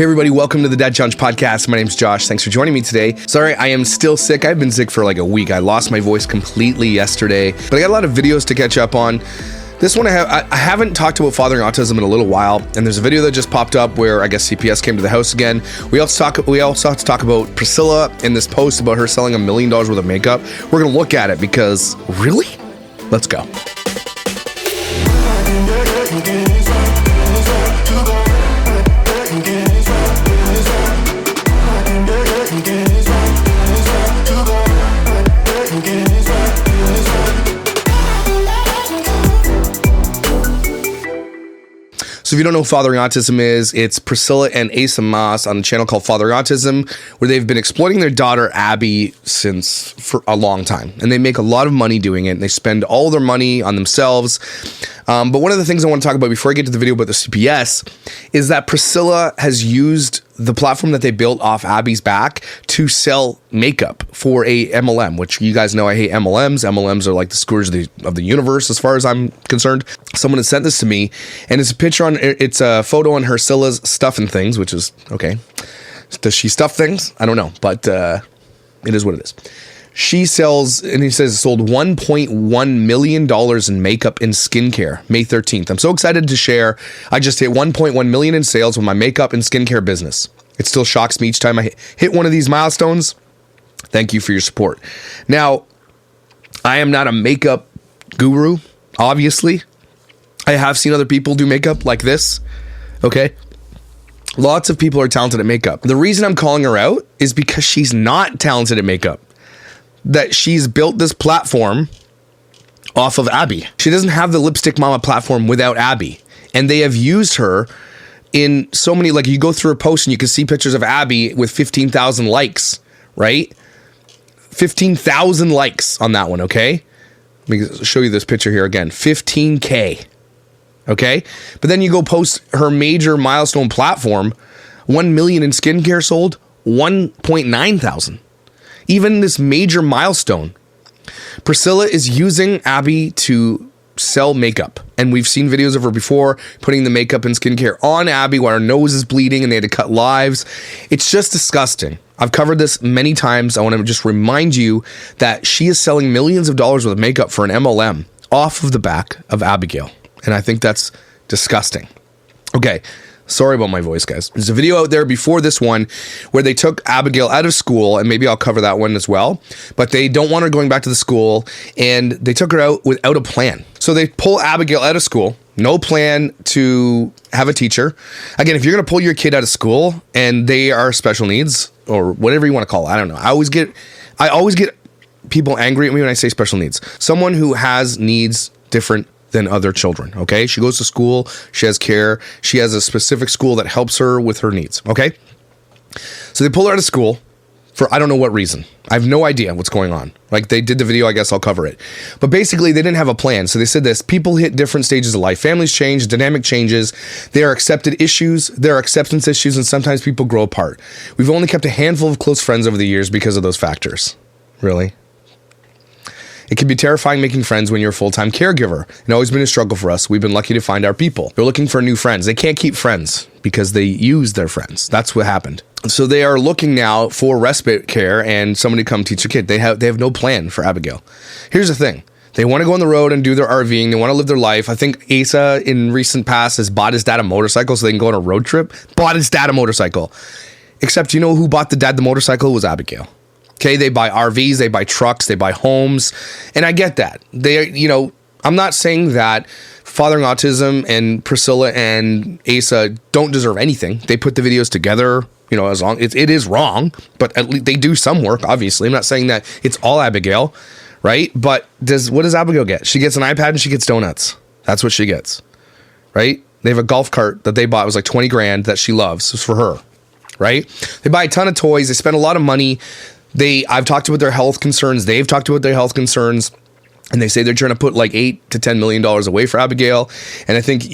Hey everybody, welcome to the Dad Challenge podcast. My name's Josh. Thanks for joining me today. Sorry, I am still sick. I've been sick for like a week. I lost my voice completely yesterday, but I got a lot of videos to catch up on. This one I haven't talked about fathering autism in a little while, and there's a video that just popped up where I guess CPS came to the house again. We also have to talk about Priscilla in this post about her selling $1 million worth of makeup. We're gonna look at it because really? Let's go. So if you don't know who Fathering Autism is, it's Priscilla and Asa Moss on a channel called Fathering Autism, where they've been exploiting their daughter Abby for a long time. And they make a lot of money doing it, and they spend all their money on themselves. But one of the things I want to talk about before I get to the video about the CPS is that Priscilla has used the platform that they built off Abby's back to makeup for a MLM, which you guys know I hate MLMs. MLMs are like the scourge of the universe as far as I'm concerned. Someone has sent this to me, and it's a photo on her Scylla's stuff and things, which is okay. Does she stuff things? I don't know, but it is what it is. She sells, and he says, sold $1.1 million in makeup and skincare May 13th. I'm so excited to share. I just hit 1.1 million in sales with my makeup and skincare business. It still shocks me each time I hit one of these milestones. Thank you for your support. Now, I am not a makeup guru, obviously. I have seen other people do makeup like this, okay? Lots of people are talented at makeup. The reason I'm calling her out is because she's not talented at makeup. That she's built this platform off of Abby. She doesn't have the Lipstick Mama platform without Abby. And they have used her in so many, like you go through her post and you can see pictures of Abby with 15,000 likes, right? 15,000 likes on that one, okay? Let me show you this picture here again. 15K, okay? But then you go post her major milestone platform, 1 million in skincare sold, 1.9 thousand. Even this major milestone, Priscilla is using Abby to sell makeup. And we've seen videos of her before putting the makeup and skincare on Abby while her nose is bleeding and they had to cut lives. It's just disgusting. I've covered this many times. I want to just remind you that she is selling millions of dollars worth of makeup for an MLM off of the back of Abigail. And I think that's disgusting. Okay. Sorry about my voice, guys. There's a video out there before this one where they took Abigail out of school, and maybe I'll cover that one as well, but they don't want her going back to the school, and they took her out without a plan. So they pull Abigail out of school, no plan to have a teacher. Again, if you're going to pull your kid out of school and they are special needs or whatever you want to call it, I don't know. I always get people angry at me when I say special needs. Someone who has needs different than other children, okay? She goes to school, she has care, she has a specific school that helps her with her needs, okay? So they pull her out of school for I don't know what reason. I have no idea what's going on. Like they did the video, I guess I'll cover it. But basically they didn't have a plan. So they said this, people hit different stages of life. Families change, dynamic changes, there are accepted issues, there are acceptance issues, and sometimes people grow apart. We've only kept a handful of close friends over the years because of those factors. Really? It can be terrifying making friends when you're a full-time caregiver. It's always been a struggle for us. We've been lucky to find our people. They're looking for new friends. They can't keep friends because they use their friends. That's what happened. So they are looking now for respite care and somebody to come teach a kid. They have no plan for Abigail. Here's the thing. They want to go on the road and do their RVing. They want to live their life. I think Asa in recent past has bought his dad a motorcycle so they can go on a road trip. Bought his dad a motorcycle. Except you know who bought the dad the motorcycle? It was Abigail. Okay, they buy RVs, they buy trucks, they buy homes, and I get that. I'm not saying that Fathering Autism and Priscilla and Asa don't deserve anything. They put the videos together, as long it is wrong, but at least they do some work, obviously. I'm not saying that it's all Abigail, right? But what does Abigail get? She gets an iPad and she gets donuts. That's what she gets, right? They have a golf cart that they bought. It was like 20 grand that she loves. It's for her, right? They buy a ton of toys. They spend a lot of money. I've talked about their health concerns. They've talked about their health concerns, and they say they're trying to put like $8 to $10 million away for Abigail. And I think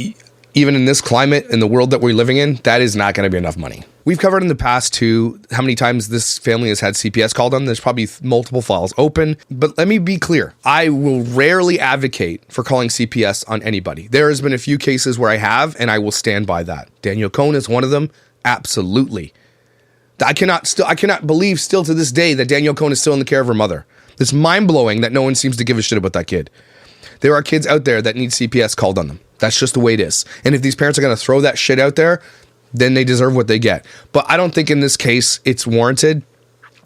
even in this climate, in the world that we're living in, that is not going to be enough money. We've covered in the past too how many times this family has had CPS called on. There's probably multiple files open, but let me be clear. I will rarely advocate for calling CPS on anybody. There has been a few cases where I have, and I will stand by that. Daniel Cohn is one of them. Absolutely. I cannot believe still to this day that Danielle Cohn is still in the care of her mother. It's mind-blowing that no one seems to give a shit about that kid. There are kids out there that need CPS called on them. That's just the way it is. And if these parents are going to throw that shit out there, then they deserve what they get. But I don't think in this case it's warranted.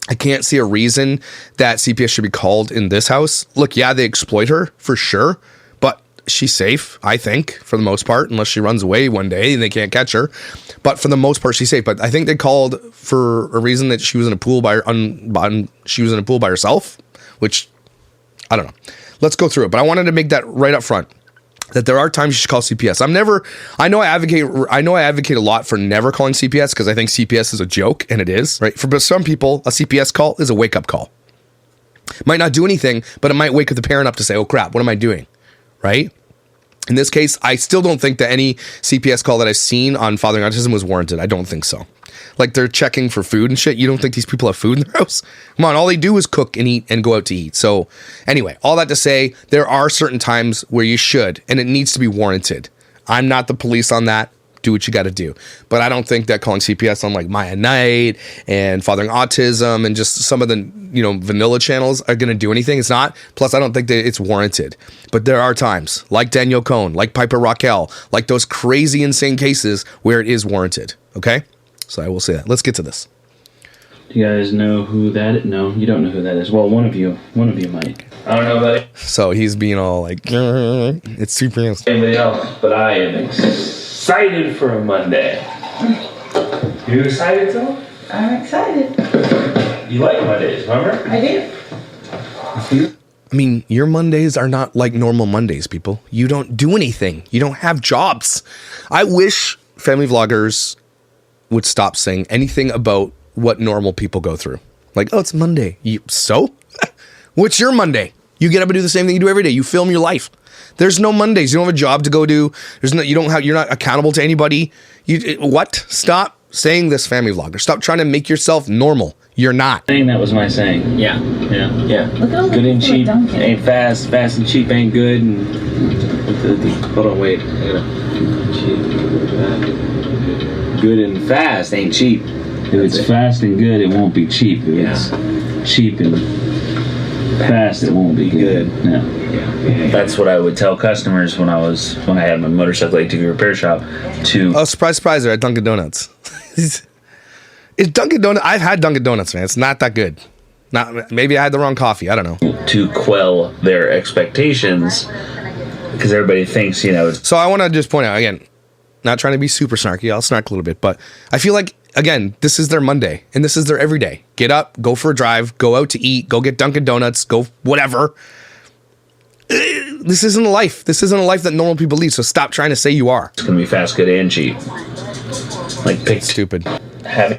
I can't see a reason that CPS should be called in this house. Look, yeah, they exploit her for sure, but she's safe, I think, for the most part, unless she runs away one day and they can't catch her. But for the most part, she's safe. But I think they called for a reason that she was in a pool by herself, which I don't know. Let's go through it. But I wanted to make that right up front, that there are times you should call CPS. I know I advocate a lot for never calling CPS because I think CPS is a joke, and it is, right? For some people, a CPS call is a wake-up call. Might not do anything, but it might wake the parent up to say, oh crap, what am I doing, right? In this case, I still don't think that any CPS call that I've seen on Fathering Autism was warranted. I don't think so. Like, they're checking for food and shit. You don't think these people have food in their house? Come on, all they do is cook and eat and go out to eat. So anyway, all that to say, there are certain times where you should, and it needs to be warranted. I'm not the police on that. Do what you got to do. But I don't think that calling CPS on like Maya Knight and Fathering Autism and just some of the, vanilla channels are going to do anything. It's not. Plus, I don't think that it's warranted. But there are times, like Danielle Cohn, like Piper Raquel, like those crazy, insane cases where it is warranted. Okay? So I will say that. Let's get to this. Do you guys know who that is? No, you don't know who that is. Well, one of you might. I don't know about it. So he's being all like, it's super. Anybody else? But I am excited for a Monday. You excited, Phil? I'm excited. You like Mondays, remember? I do. I mean, your Mondays are not like normal Mondays, people. You don't do anything. You don't have jobs. I wish family vloggers would stop saying anything about what normal people go through. Like, oh, it's Monday. So? What's your Monday? You get up and do the same thing you do every day. You film your life. There's no Mondays. You don't have a job to go do. You're not accountable to anybody. What? Stop saying this, family vlogger. Stop trying to make yourself normal. You're not. I think that was my saying. Yeah. Good and cheap ain't fast. Fast and cheap ain't good. And hold on, wait. Good and fast ain't cheap. If it's fast and good, it won't be cheap. If it's cheap and fast, it won't be good. Yeah. That's what I would tell customers when I had my motorcycle ATV repair shop. Oh, surprise! They're at Dunkin' Donuts. It's Dunkin' Donuts. I've had Dunkin' Donuts, man. It's not that good. Maybe I had the wrong coffee. I don't know. To quell their expectations, because everybody thinks, So I want to just point out again, not trying to be super snarky. I'll snark a little bit, but I feel like, again, this is their Monday and this is their everyday. Get up, go for a drive, go out to eat, go get Dunkin' Donuts, go whatever. This isn't a life. This isn't a life that normal people lead. So stop trying to say you are. It's gonna be fast, good, and cheap. Like pick stupid.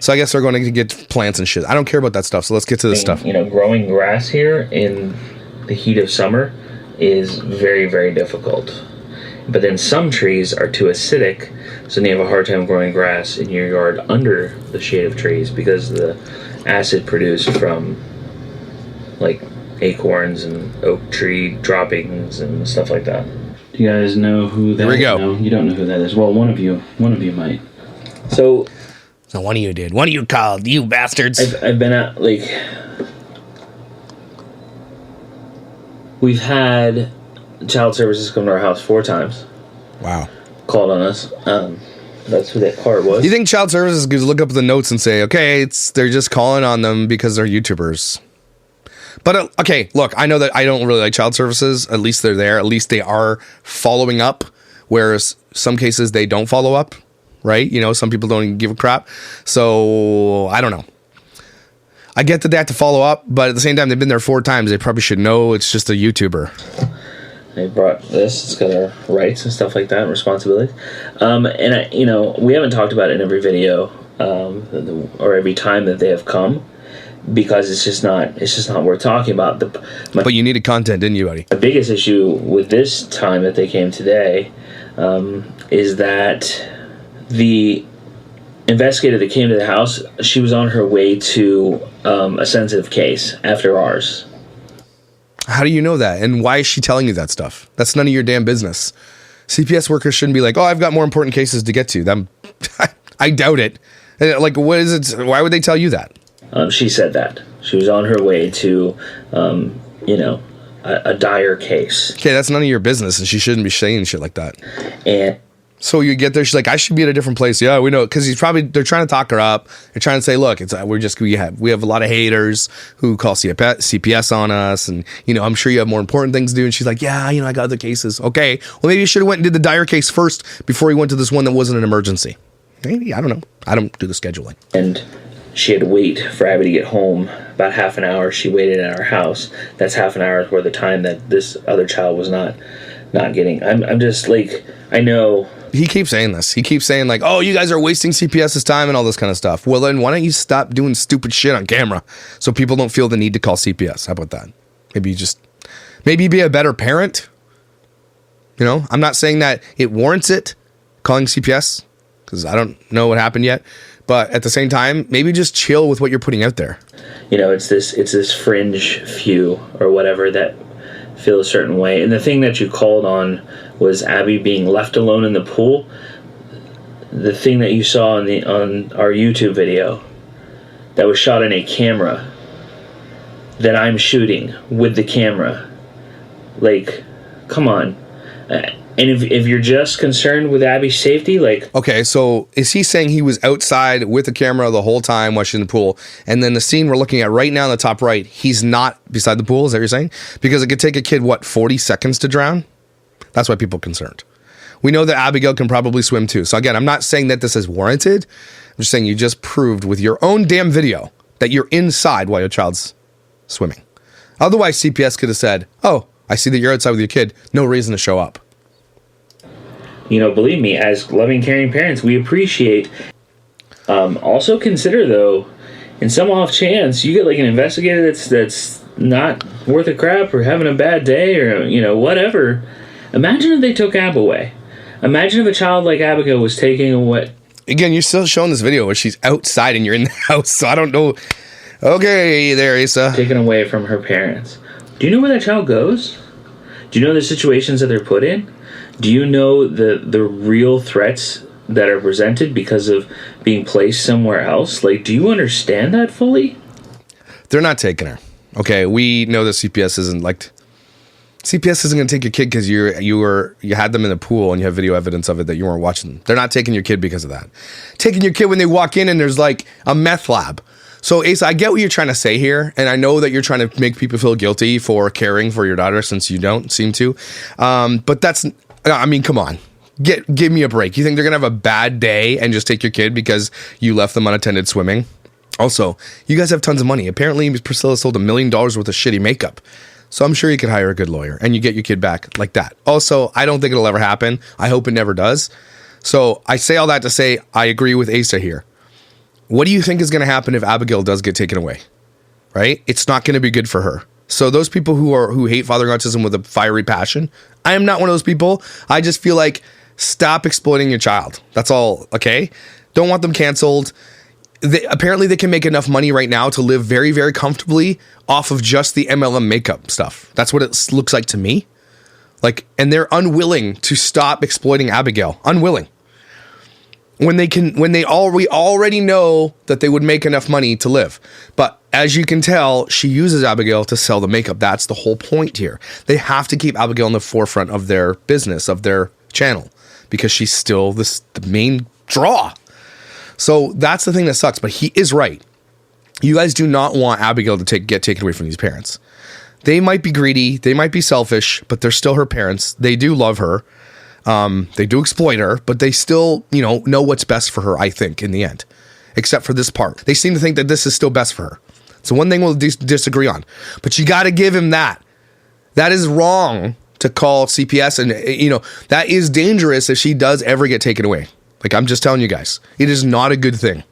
So I guess they're going to get plants and shit. I don't care about that stuff. So let's get to this stuff. Growing grass here in the heat of summer is very, very difficult. But then some trees are too acidic, so then you have a hard time growing grass in your yard under the shade of trees because of the acid produced from like acorns and oak tree droppings and stuff like that. Do you guys know who that is? Here we go. No, you don't know who that is. Well, one of you might. So one of you did. One of you called, you bastards. I've been at, we've had child services come to our house 4 times. Wow. Called on us. That's who that part was. You think child services could look up the notes and say, okay, they're just calling on them because they're YouTubers. But, okay, look, I know that I don't really like child services. At least they're there. At least they are following up, whereas some cases they don't follow up, right? Some people don't even give a crap. So, I don't know. I get that they have to follow up, but at the same time, they've been there 4 times. They probably should know it's just a YouTuber. They brought this. It's got our rights and stuff like that, and responsibilities. We haven't talked about it in every video or every time that they have come because it's just not worth talking about. But you needed content, didn't you, buddy? The biggest issue with this time that they came today is that the investigator that came to the house, she was on her way to a sensitive case after ours. How do you know that? And why is she telling you that stuff? That's none of your damn business. CPS workers shouldn't be like, oh, I've got more important cases to get to. I doubt it. Like, what is it? Why would they tell you that? She said that. She was on her way to, a dire case. Okay, that's none of your business, and she shouldn't be saying shit like that. And so you get there, she's like, I should be at a different place. Yeah, we know, because they're trying to talk her up. They're trying to say, look, we have a lot of haters who call CPS on us, and I'm sure you have more important things to do. And she's like, yeah, I got other cases. Okay, well maybe you should have went and did the dire case first before you went to this one that wasn't an emergency. Maybe, I don't know. I don't do the scheduling. And she had to wait for Abby to get home. About half an hour she waited at our house. That's half an hour worth of time that this other child was not getting. I'm just like, I know. He keeps saying this. He keeps saying like, oh, you guys are wasting CPS's time and all this kind of stuff. Well, then why don't you stop doing stupid shit on camera so people don't feel the need to call CPS? How about that? Maybe be a better parent. I'm not saying that it warrants it, calling CPS, because I don't know what happened yet. But at the same time, maybe just chill with what you're putting out there. It's this fringe few or whatever that feel a certain way. And the thing that you called on was Abby being left alone in the pool. The thing that you saw on our YouTube video that was shot in a camera that I'm shooting with the camera. Like, come on. And if you're just concerned with Abby's safety, like... Okay, so is he saying he was outside with the camera the whole time watching the pool, and then the scene we're looking at right now in the top right, he's not beside the pool? Is that what you're saying? Because it could take a kid, 40 seconds to drown? That's why people are concerned. We know that Abigail can probably swim too. So again, I'm not saying that this is warranted. I'm just saying you just proved with your own damn video that you're inside while your child's swimming. Otherwise, CPS could have said, oh, I see that you're outside with your kid. No reason to show up. Believe me, as loving, caring parents, we appreciate. Also consider, though, in some off chance, you get like an investigator that's not worth a crap or having a bad day or, whatever. Imagine if they took Ab away. Imagine if a child like Abigail was taking away. Again, you're still showing this video where she's outside and you're in the house, so I don't know. Okay, there, Asa. Taken away from her parents. Do you know where that child goes? Do you know the situations that they're put in? Do you know the real threats that are presented because of being placed somewhere else? Like, do you understand that fully? They're not taking her. Okay, we know that CPS isn't going to take your kid because you had them in the pool and you have video evidence of it that you weren't watching them. They're not taking your kid because of that. Taking your kid when they walk in and there's like a meth lab. So, Asa, I get what you're trying to say here, and I know that you're trying to make people feel guilty for caring for your daughter since you don't seem to. But that's, come on. Give me a break. You think they're going to have a bad day and just take your kid because you left them unattended swimming? Also, you guys have tons of money. Apparently, Priscilla sold $1 million worth of shitty makeup. So I'm sure you could hire a good lawyer and you get your kid back like that. Also, I don't think it'll ever happen. I hope it never does. So I say all that to say I agree with Asa here. What do you think is going to happen if Abigail does get taken away? Right? It's not going to be good for her. So those people who hate fathering autism with a fiery passion, I am not one of those people. I just feel like stop exploiting your child. That's all, okay? Don't want them canceled. Apparently they can make enough money right now to live very, very comfortably off of just the MLM makeup stuff. That's what it looks like to me. And they're unwilling to stop exploiting Abigail. Unwilling. We already know that they would make enough money to live. But as you can tell, she uses Abigail to sell the makeup. That's the whole point here. They have to keep Abigail in the forefront of their business, of their channel, because she's still the main draw. So that's the thing that sucks. But he is right. You guys do not want Abigail to get taken away from these parents. They might be greedy. They might be selfish, but they're still her parents. They do love her. They do exploit her, but they still, know what's best for her, I think, in the end. Except for this part. They seem to think that this is still best for her. So one thing we'll disagree on. But you got to give him that. That is wrong to call CPS. And, that is dangerous if she does ever get taken away. I'm just telling you guys. It is not a good thing.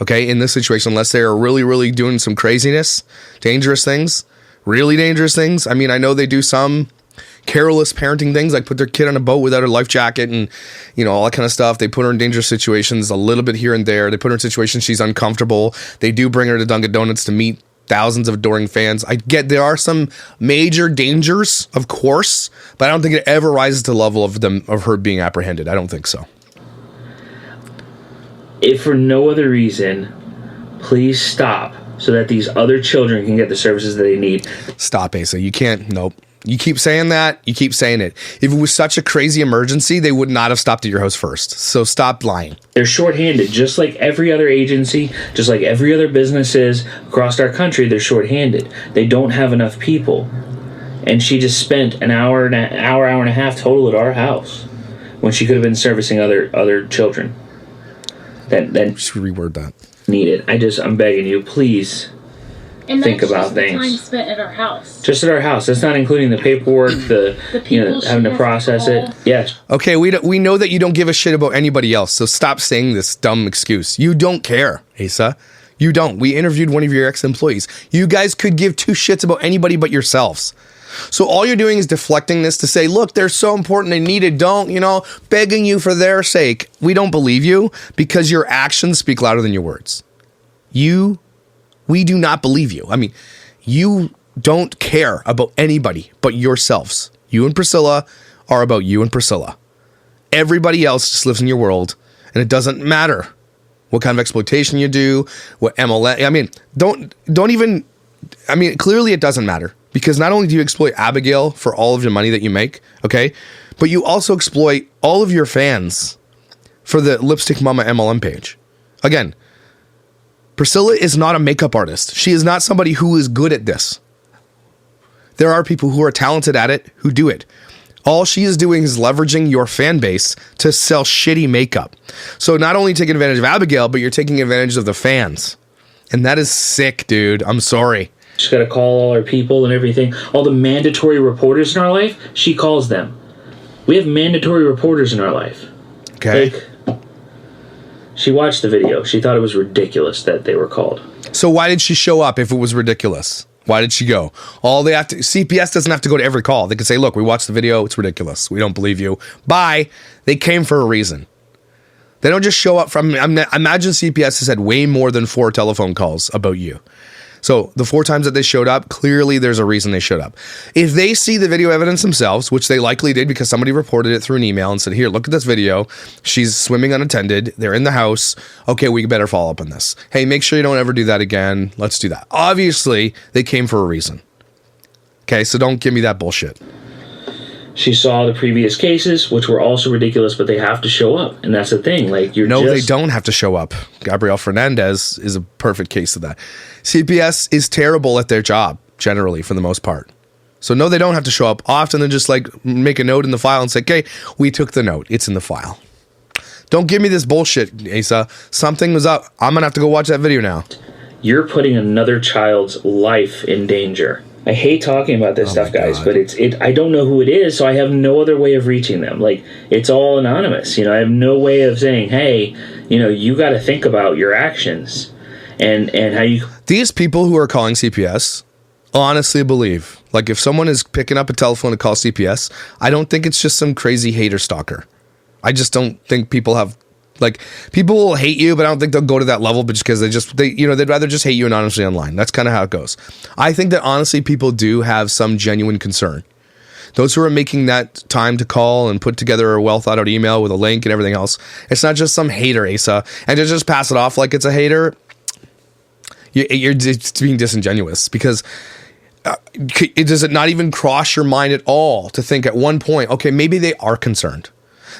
Okay? In this situation, unless they are really, really doing some craziness, dangerous things, really dangerous things. I know they do some careless parenting things, like put their kid on a boat without a life jacket and all that kind of stuff. They put her in dangerous situations a little bit here and there. They put her in situations she's uncomfortable. They do bring her to Dunkin' Donuts to meet thousands of adoring fans. I get there are some major dangers, of course, but I don't think it ever rises to the level of her being apprehended. I don't think so. if for no other reason, please stop so that these other children can get the services that they need. Stop, Asa. You can't. Nope. You keep saying that. You keep saying it. If it was such a crazy emergency, they would not have stopped at your house first. So stop lying. They're shorthanded, just like every other agency, just like every other business is across our country. They're shorthanded. They don't have enough people. And she just spent an hour and a half total at our house when she could have been servicing other children. That Just reword that. Need it. I'm begging you, please. And think that's about just things. The time spent at our house. Just at our house. That's not including the paperwork, the people having to process it. Yes. Okay, we know that you don't give a shit about anybody else, so stop saying this dumb excuse. You don't care, Asa. You don't. We interviewed one of your ex-employees. You guys could give two shits about anybody but yourselves. So all you're doing is deflecting this to say, look, they're so important, they need it, begging you for their sake. We don't believe you because your actions speak louder than your words. We do not believe you. I mean, you don't care about anybody but yourselves. You and Priscilla are about you and Priscilla. Everybody else just lives in your world, and it doesn't matter what kind of exploitation you do, what MLA. I mean, clearly it doesn't matter because not only do you exploit Abigail for all of your money that you make, okay, but you also exploit all of your fans for the Lipstick Mama MLM page. Again, Priscilla is not a makeup artist. She is not somebody who is good at this. There are people who are talented at it who do it. All she is doing is leveraging your fan base to sell shitty makeup. So not only taking advantage of Abigail, but you're taking advantage of the fans. And that is sick, dude. I'm sorry. She's got to call all our people and everything. All the mandatory reporters in our life, she calls them. We have mandatory reporters in our life. Okay. She watched the video. She thought it was ridiculous that they were called. So why did she show up if it was ridiculous? Why did she go? CPS doesn't have to go to every call. They can say, look, we watched the video. It's ridiculous. We don't believe you. Bye. They came for a reason. They don't just show up from, imagine CPS has had way more than 4 telephone calls about you. So the 4 times that they showed up, clearly there's a reason they showed up. If they see the video evidence themselves, which they likely did because somebody reported it through an email and said, here, look at this video. She's swimming unattended. They're in the house. Okay, we better follow up on this. Hey, make sure you don't ever do that again. Let's do that. Obviously, they came for a reason. Okay, so don't give me that bullshit. She saw the previous cases, which were also ridiculous, but they have to show up. And that's the thing. They don't have to show up. Gabrielle Fernandez is a perfect case of that. CPS is terrible at their job, generally, for the most part. So no, they don't have to show up. Often they just make a note in the file and say, okay, we took the note. It's in the file. Don't give me this bullshit, Asa. Something was up. I'm going to have to go watch that video now. You're putting another child's life in danger. I hate talking about this stuff, guys, but I don't know who it is, so I have no other way of reaching them. It's all anonymous. I have no way of saying, hey, you got to think about your actions and how you... These people who are calling CPS honestly believe, if someone is picking up a telephone to call CPS, I don't think it's just some crazy hater stalker. I just don't think people have... people will hate you, but I don't think they'll go to that level but just because they'd rather just hate you anonymously online. That's kind of how it goes. I think that honestly people do have some genuine concern. Those who are making that time to call and put together a well thought out email with a link and everything else, it's not just some hater, Asa. And to just pass it off like it's a hater, you're just being disingenuous because does it not even cross your mind at all to think at one point, okay, maybe they are concerned.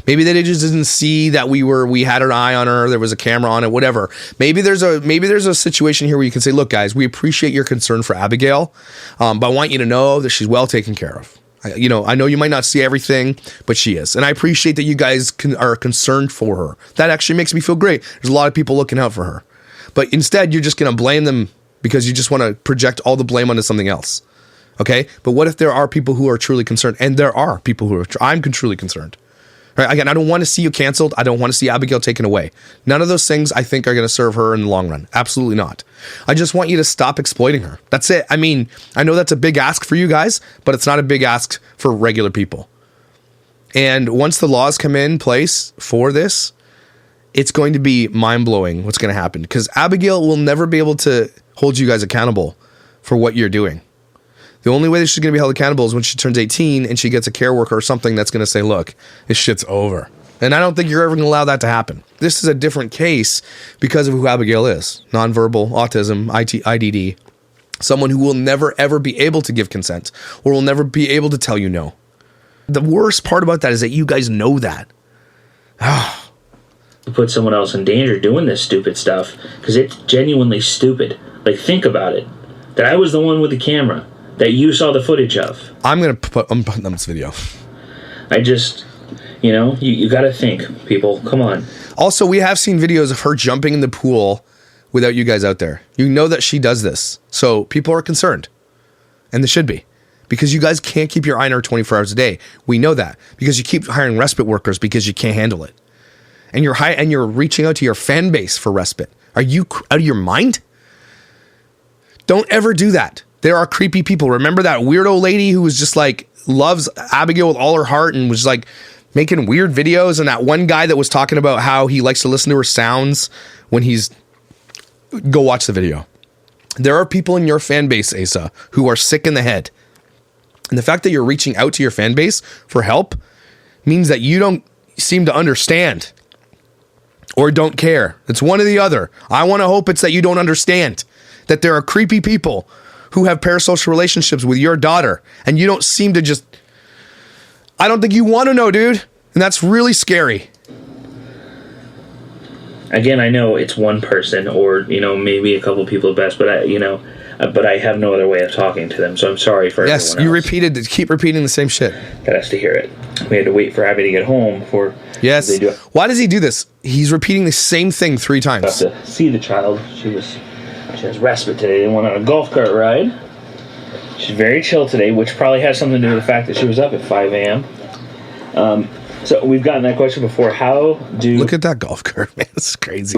Maybe they just didn't see that we had an eye on her. There was a camera on it, whatever. Maybe there's a situation here where you can say, look, guys, we appreciate your concern for Abigail, but I want you to know that she's well taken care of. I know you might not see everything, but she is. And I appreciate that you guys are concerned for her. That actually makes me feel great. There's a lot of people looking out for her. But instead, you're just going to blame them because you just want to project all the blame onto something else. Okay? But what if there are people who are truly concerned? And there are people who are, I'm truly concerned. Right? Again, I don't want to see you canceled. I don't want to see Abigail taken away. None of those things I think are going to serve her in the long run. Absolutely not. I just want you to stop exploiting her. That's it. I mean, I know that's a big ask for you guys, but it's not a big ask for regular people. And once the laws come in place for this, it's going to be mind-blowing what's going to happen because Abigail will never be able to hold you guys accountable for what you're doing. The only way that she's going to be held accountable is when she turns 18 and she gets a care worker or something that's going to say, look, this shit's over. And I don't think you're ever going to allow that to happen. This is a different case because of who Abigail is. Nonverbal, autism, IDD. Someone who will never, ever be able to give consent or will never be able to tell you no. The worst part about that is that you guys know that. Put someone else in danger doing this stupid stuff because it's genuinely stupid. Like, think about it. That I was the one with the camera that you saw the footage of. I'm putting up this video. I just, you got to think, people. Come on. Also, we have seen videos of her jumping in the pool without you guys out there. You know that she does this. So people are concerned. And they should be. Because you guys can't keep your eye on her 24 hours a day. We know that. Because you keep hiring respite workers because you can't handle it. And you're reaching out to your fan base for respite. Are you out of your mind? Don't ever do that. There are creepy people. Remember that weirdo lady who was just like, loves Abigail with all her heart and was like making weird videos, and that one guy that was talking about how he likes to listen to her sounds when he's... Go watch the video. There are people in your fan base, Asa, who are sick in the head. And the fact that you're reaching out to your fan base for help means that you don't seem to understand or don't care. It's one or the other. I want to hope it's that you don't understand that there are creepy people who have parasocial relationships with your daughter, and you don't seem to just... I don't think you want to know, dude. And that's really scary. Again, I know it's one person or, maybe a couple people at best, but I have no other way of talking to them, so I'm sorry for everyone else. Yes, keep repeating the same shit. That has to hear it. We had to wait for Abby to get home before they do it. Why does he do this? He's repeating the same thing 3 times. Have to see the child. She has respite today. They went on a golf cart ride. She's very chill today, which probably has something to do with the fact that she was up at 5 a.m. So we've gotten that question before. Look at that golf cart, man. This is crazy.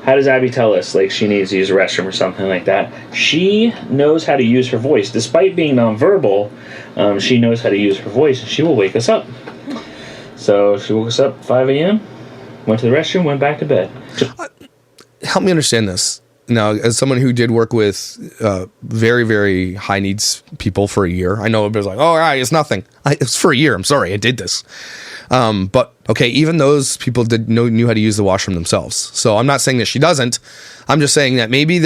How does Abby tell us, like, she needs to use a restroom or something like that? She knows how to use her voice. Despite being nonverbal, she knows how to use her voice, and she will wake us up. So she woke us up at 5 a.m., went to the restroom, went back to bed. Help me understand this. Now, as someone who did work with very, very high needs people for a year, I know it was like, oh, right, it's nothing. It's for a year. I'm sorry, I did this. But okay, even those people knew how to use the washroom themselves. So I'm not saying that she doesn't. I'm just saying that maybe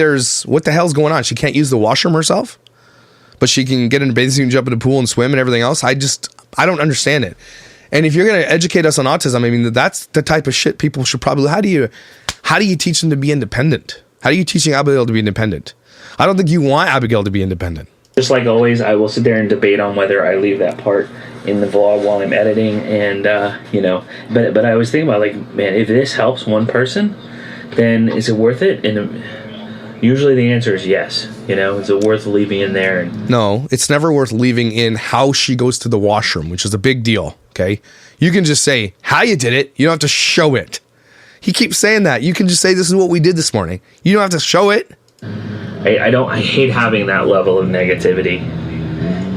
what the hell's going on? She can't use the washroom herself, but she can get in a bathing suit and jump in the pool and swim and everything else. I don't understand it. And if you're going to educate us on autism, I mean, that's the type of shit people should probably... How do you teach them to be independent? How are you teaching Abigail to be independent? I don't think you want Abigail to be independent. Just like always, I will sit there and debate on whether I leave that part in the vlog while I'm editing, and but I was thinking about, like, man, if this helps one person, then is it worth it? And usually the answer is yes. Is it worth leaving in there? No, it's never worth leaving in how she goes to the washroom, which is a big deal. Okay, you can just say how you did it. You don't have to show it. He keeps saying that. You can just say this is what we did this morning. You don't have to show it. I hate having that level of negativity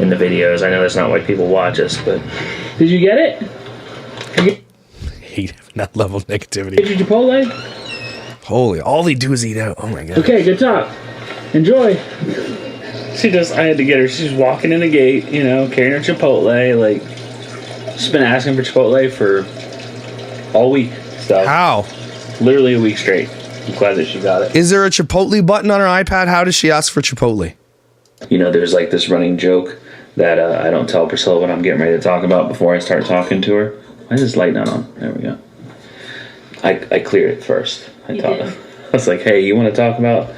in the videos. I know that's not why people watch us, but did you get it? I hate having that level of negativity. Did you Chipotle? Holy, all they do is eat out. Oh my god. Okay, good talk. Enjoy. I had to get her. She's walking in the gate, carrying her Chipotle. Like, she's been asking for Chipotle for all week. So, how? Literally a week straight. I'm glad that she got it. Is there a Chipotle button on her iPad? How does she ask for Chipotle? There's like this running joke that I don't tell Priscilla what I'm getting ready to talk about before I start talking to her. Why is this light not on? There we go. I cleared it first. I was like, hey, you want to talk about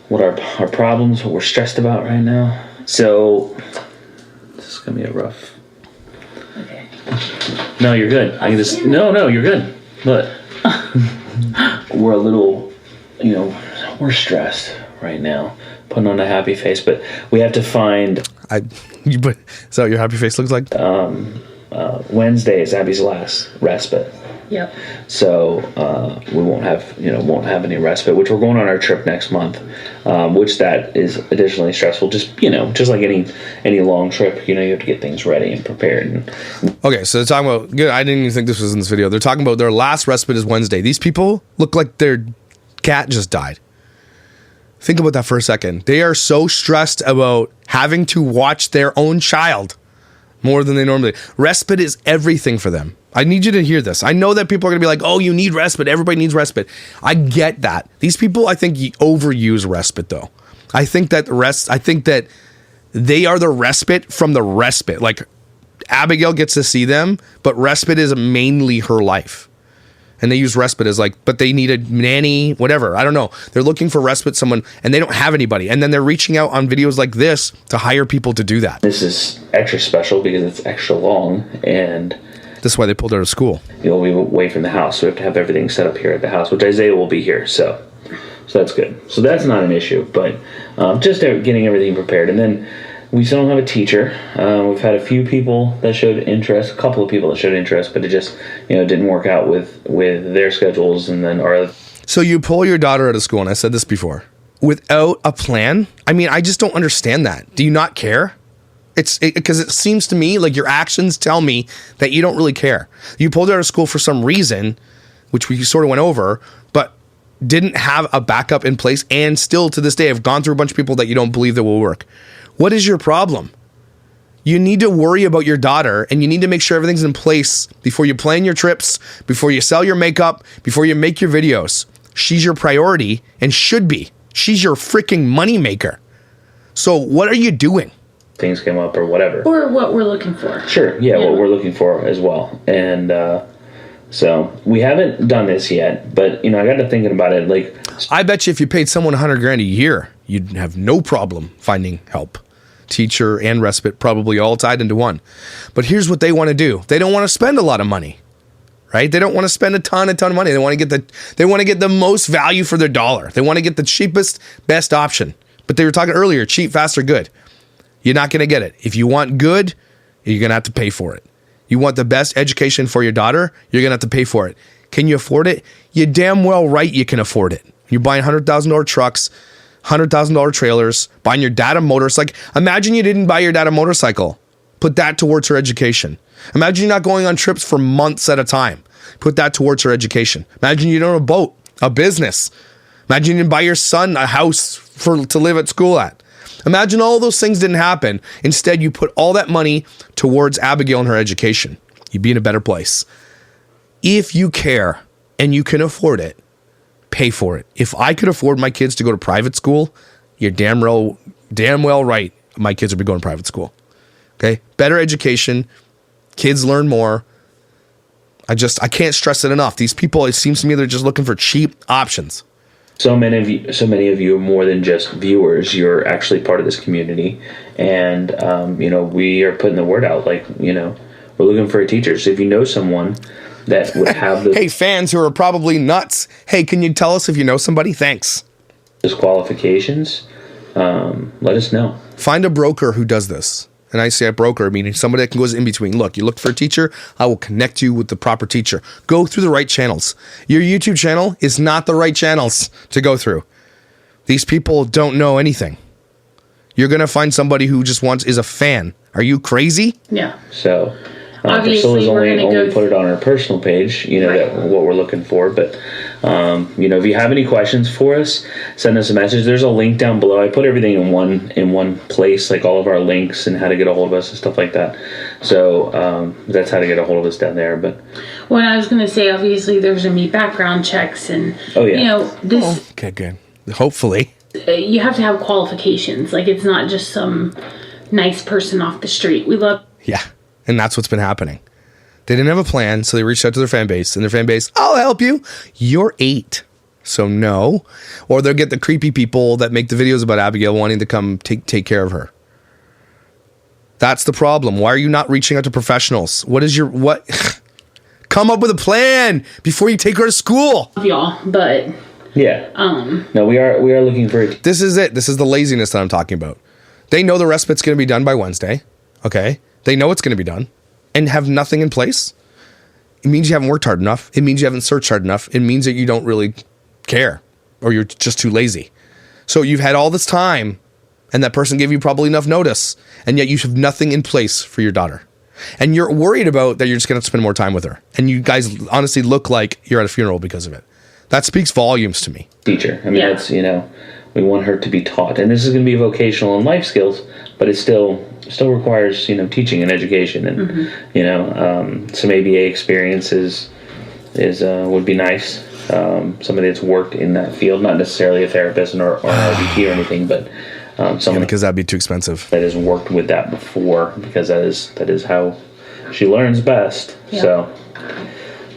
what our problems, what we're stressed about right now? So, this is going to be a rough... Okay. No, you're good. No, you're good. Look. We're a little, we're stressed right now, putting on a happy face, but we have to find... Is that what your happy face looks like? Wednesday is Abby's last respite. Yep. So we won't have any respite, which we're going on our trip next month, which that is additionally stressful. Just like any long trip, you have to get things ready and prepared. Okay, so they're talking about... Good, I didn't even think this was in this video. They're talking about their last respite is Wednesday. These people look like their cat just died. Think about that for a second. They are so stressed about having to watch their own child. more than they normally. Respite is everything for them. I need you to hear this. I know that people are going to be like, oh, you need respite. Everybody needs respite. I get that. These people, I think, overuse respite, though. I think that they are the respite from the respite. Like, Abigail gets to see them, but respite is mainly her life. And they use respite as like, but they need a nanny, whatever. I don't know. They're looking for respite, someone, and they don't have anybody. And then they're reaching out on videos like this to hire people to do that. This is extra special because it's extra long, and that's why they pulled her out of school. We'll be away from the house, so we have to have everything set up here at the house, which Isaiah will be here, so that's good. So that's not an issue, but just getting everything prepared. And then we still don't have a teacher. We've had a few people that showed interest, a couple of people that showed interest, but it just didn't work out with their schedules. And then So you pull your daughter out of school, and I said this before, without a plan. I mean, I just don't understand that. Do you not care? Because it seems to me like your actions tell me that you don't really care. You pulled her out of school for some reason, which we sort of went over, but didn't have a backup in place, and still to this day have gone through a bunch of people that you don't believe that will work. What is your problem? You need to worry about your daughter, and you need to make sure everything's in place before you plan your trips, before you sell your makeup, before you make your videos. She's your priority and should be. She's your freaking money maker. So what are you doing? Things came up or whatever. Or what we're looking for. Sure, yeah, what we're looking for as well. And so we haven't done this yet, but I got to thinking about it. Like, I bet you if you paid someone $100,000 a year, you'd have no problem finding help. Teacher and respite probably all tied into one. But here's what they want to do. They don't want to spend a lot of money, right? They don't want to spend a ton of money. They want to get the most value for their dollar. They want to get the cheapest, best option. But they were talking earlier, cheap, fast, or good. You're not going to get it. If you want good, you're going to have to pay for it. You want the best education for your daughter, you're going to have to pay for it. Can you afford it? You're damn well right you can afford it. You're buying $100,000 trucks, $100,000 trailers, buying your dad a motorcycle. Like, imagine you didn't buy your dad a motorcycle. Put that towards her education. Imagine you're not going on trips for months at a time. Put that towards her education. Imagine you don't have a boat, a business. Imagine you didn't buy your son a house to live at school at. Imagine all those things didn't happen. Instead, you put all that money towards Abigail and her education. You'd be in a better place. If you care and you can afford it, pay for it. If I could afford my kids to go to private school, you're damn well right. My kids would be going to private school. Okay? Better education. Kids learn more. I can't stress it enough. These people, it seems to me, they're just looking for cheap options. So many of you are more than just viewers. You're actually part of this community, and we are putting the word out. Like, we're looking for a teacher. So if you know someone that would have hey, fans who are probably nuts. Hey, can you tell us if you know somebody? Thanks. those qualifications, let us know. Find a broker who does this. And I say a broker, meaning somebody that goes in between. Look, you look for a teacher, I will connect you with the proper teacher. Go through the right channels. Your YouTube channel is not the right channels to go through. These people don't know anything. You're going to find somebody who just is a fan. Are you crazy? Yeah. So Obviously, Priscilla's only put it on her personal page, right. that what we're looking for. But, if you have any questions for us, send us a message. There's a link down below. I put everything in one place, like all of our links and how to get a hold of us and stuff like that. So that's how to get a hold of us down there. But well, I was going to say, obviously, there's going to be background checks and, this. Okay, good. Hopefully. You have to have qualifications. Like, it's not just some nice person off the street. Yeah. And that's what's been happening. They didn't have a plan, so they reached out to their fan base, and their fan base, I'll help you. You're 8, so no. Or they'll get the creepy people that make the videos about Abigail wanting to come take care of her. That's the problem. Why are you not reaching out to professionals? What? Come up with a plan before you take her to school. Y'all, but yeah. No, we are looking for it. This is it. This is the laziness that I'm talking about. They know the respite's going to be done by Wednesday. Okay? They know it's going to be done and have nothing in place. It means you haven't worked hard enough. It means you haven't searched hard enough. It means that you don't really care or you're just too lazy. So you've had all this time and that person gave you probably enough notice and yet you have nothing in place for your daughter. And you're worried about that you're just going to spend more time with her. And you guys honestly look like you're at a funeral because of it. That speaks volumes to me. Teacher. I mean, that's, we want her to be taught. And this is going to be vocational and life skills, but it's still still requires, teaching and education, and some ABA experiences is would be nice. Somebody that's worked in that field, not necessarily a therapist or an RBT or anything, but someone because that'd be too expensive. that has worked with that before, because that is how she learns best. Yeah. So,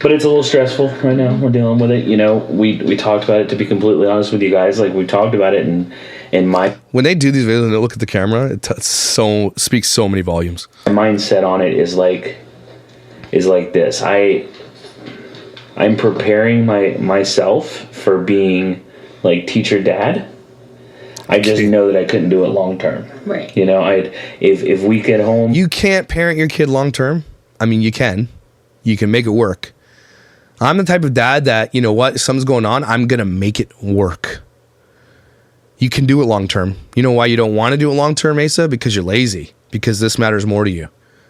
but it's a little stressful right now. We're dealing with it. We talked about it, to be completely honest with you guys. Like, we talked about it, and when they do these videos and they look at the camera, it speaks so many volumes. my mindset on it is like this. I'm preparing myself for being like teacher dad. I just know that I couldn't do it long term. Right. If we get home, You can't parent your kid long term. I mean, you can make it work. I'm the type of dad that, if something's going on, I'm going to make it work. You can do it long term. You know why you don't want to do it long term, Asa? Because you're lazy. Because this matters more to you.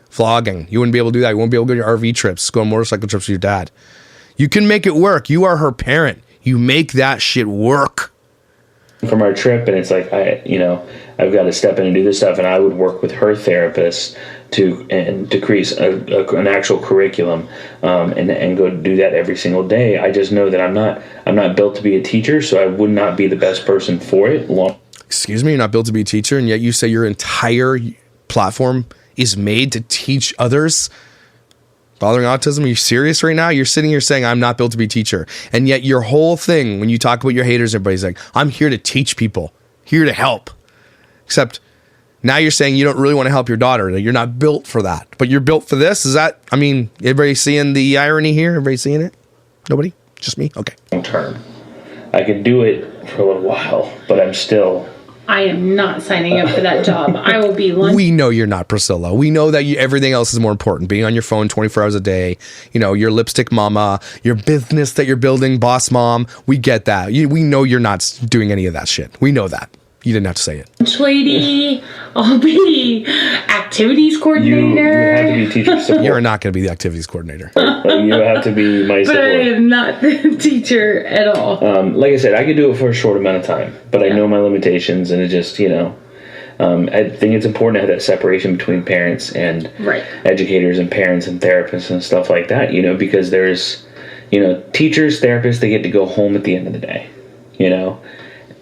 Vlogging. You wouldn't be able to do that. You won't be able to go to your RV trips, go on motorcycle trips with your dad. You can make it work. You are her parent. You make that shit work. from our trip, and it's like I've got to step in and do this stuff, and I would work with her therapist to create an actual curriculum, and go do that every single day. I just know that I'm not built to be a teacher, so I would not be the best person for it. Excuse me, you're not built to be a teacher, and yet you say your entire platform is made to teach others. Bothering autism? Are you serious right now? You're sitting here saying I'm not built to be a teacher. And yet your whole thing, when you talk about your haters, everybody's like, I'm here to teach people, here to help. Except now you're saying you don't really want to help your daughter, that you're not built for that. But you're built for this? Everybody seeing the irony here? Everybody seeing it? Nobody? Just me? Okay. Long term, I could do it for a little while, but I am not signing up for that job. I will be lunch. We know you're not, Priscilla. We know that everything else is more important. Being on your phone 24 hours a day, your lipstick mama, your business that you're building, boss mom. We get that. We know you're not doing any of that shit. We know that. You didn't have to say it. Lady, I'll be activities coordinator. you have to be teacher support. You're not going to be the activities coordinator. You have to be my But I support. am not the teacher at all. Like I said, I could do it for a short amount of time, but I know my limitations, and it just, I think it's important to have that separation between parents and Right. educators and parents and therapists and stuff like that, because there's, teachers, therapists, they get to go home at the end of the day,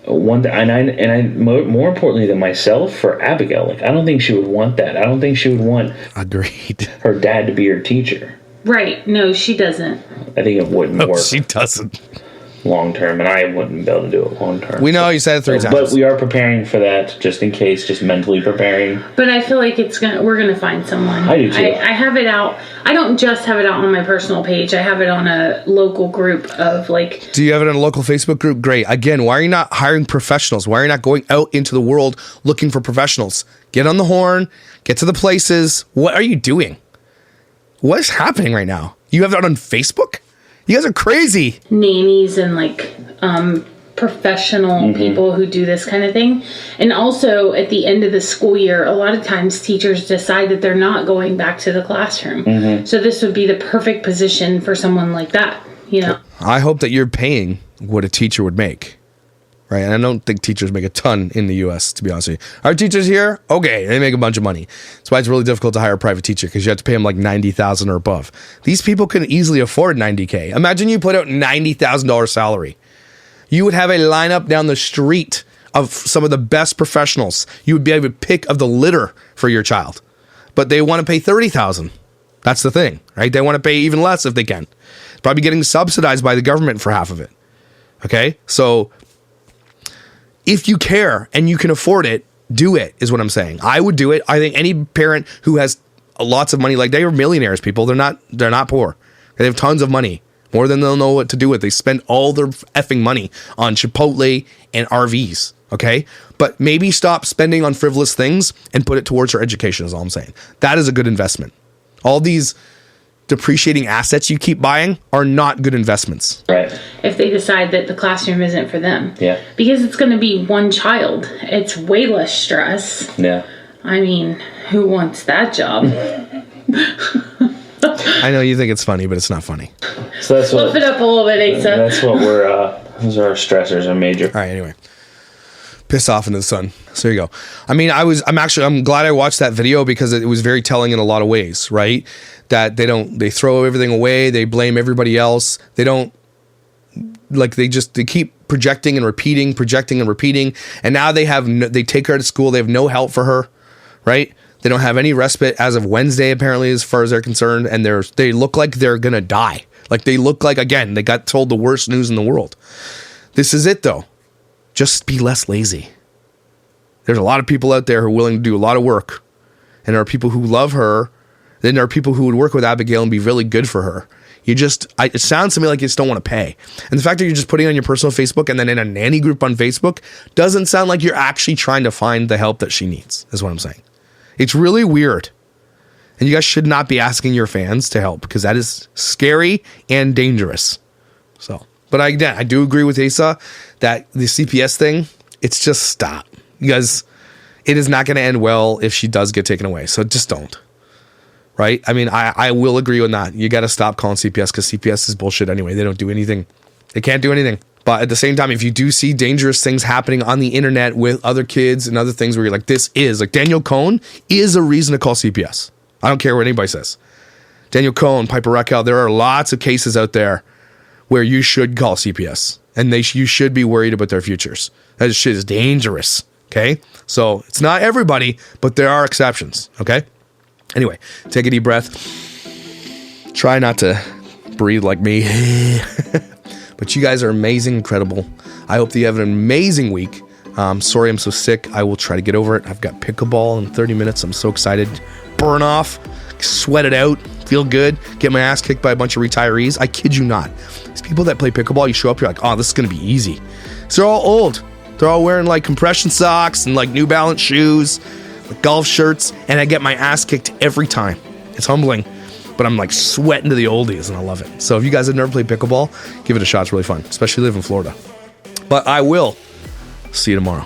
One thing, and I more importantly than myself, for Abigail, I don't think she would want that. I don't think she would want Agreed. her dad to be her teacher. Right. No, she doesn't. I think it wouldn't work She doesn't. long term, and I wouldn't be able to do it long term. We know you said it 3 times. But we are preparing for that, just in case, just mentally preparing. But I feel like we're gonna find someone. I do too. I have it out. I don't just have it out on my personal page. I have it on a local group of Do you have it in a local Facebook group? Great. Again, why are you not hiring professionals? Why are you not going out into the world looking for professionals? Get on the horn, get to the places. What are you doing? What is happening right now? You have it on Facebook? You guys are crazy. nannies and professional people who do this kind of thing. And also at the end of the school year, a lot of times teachers decide that they're not going back to the classroom. So this would be the perfect position for someone like that, I hope that you're paying what a teacher would make. Right? And I don't think teachers make a ton in the US, to be honest with you. Our teachers here, okay, they make a bunch of money. That's why it's really difficult to hire a private teacher, because you have to pay them like $90,000 or above. These people can easily afford $90K. Imagine you put out $90,000 salary. You would have a lineup down the street of some of the best professionals. You would be able to pick of the litter for your child. But they want to pay $30,000. That's the thing, right? They want to pay even less if they can. It's probably getting subsidized by the government for half of it. Okay? So if you care and you can afford it, do it, is what I'm saying. I would do it. I think any parent who has lots of money, they are millionaires, people. They're not poor. They have tons of money. More than they'll know what to do with. They spend all their effing money on Chipotle and RVs. Okay? But maybe stop spending on frivolous things and put it towards your education, is all I'm saying. That is a good investment. All these depreciating assets you keep buying are not good investments. Right. if they decide that the classroom isn't for them. Yeah. Because it's going to be one child. It's way less stress. Yeah. I mean, who wants that job? I know you think it's funny, but it's not funny. So that's Flip it up a little bit, Asa. That's what we're. Those are our stressors, our major. All right, anyway. piss off into the sun. So there you go. I mean, I'm glad I watched that video because it was very telling in a lot of ways, right? That they throw everything away. They blame everybody else. They don't, like, they keep projecting and repeating. And now they take her to school. They have no help for her, right? They don't have any respite as of Wednesday, apparently, as far as they're concerned. And they look like they're going to die. Like, they look like, again, they got told the worst news in the world. This is it, though. Just be less lazy. There's a lot of people out there who are willing to do a lot of work. And there are people who love her. Then there are people who would work with Abigail and be really good for her. It sounds to me like you just don't want to pay. And the fact that you're just putting it on your personal Facebook and then in a nanny group on Facebook doesn't sound like you're actually trying to find the help that she needs, is what I'm saying. It's really weird. And you guys should not be asking your fans to help because that is scary and dangerous. So, but I do agree with Asa that the CPS thing, it's just stop. You guys, it is not going to end well if she does get taken away. So just don't. Right? I mean, I will agree on that. You got to stop calling CPS because CPS is bullshit anyway. They don't do anything. They can't do anything. But at the same time, if you do see dangerous things happening on the internet with other kids and other things where you're like, this is, like Daniel Cohn is a reason to call CPS. I don't care what anybody says. Daniel Cohn, Piper Raquel, there are lots of cases out there where you should call CPS. And you should be worried about their futures. That shit is dangerous. Okay? So it's not everybody, but there are exceptions. Okay? Anyway, take a deep breath. Try not to breathe like me. But you guys are amazing, incredible. I hope that you have an amazing week. Sorry I'm so sick. I will try to get over it. I've got pickleball in 30 minutes. I'm so excited. Burn off, sweat it out, feel good, get my ass kicked by a bunch of retirees. I kid you not. These people that play pickleball, you show up, you're like, oh, this is going to be easy. So they're all old. They're all wearing like compression socks and like New Balance shoes, like golf shirts, and I get my ass kicked every time. It's humbling, but I'm like sweating to the oldies and I love it. So if you guys have never played pickleball, give it a shot. It's really fun, especially live in Florida. But I will see you tomorrow.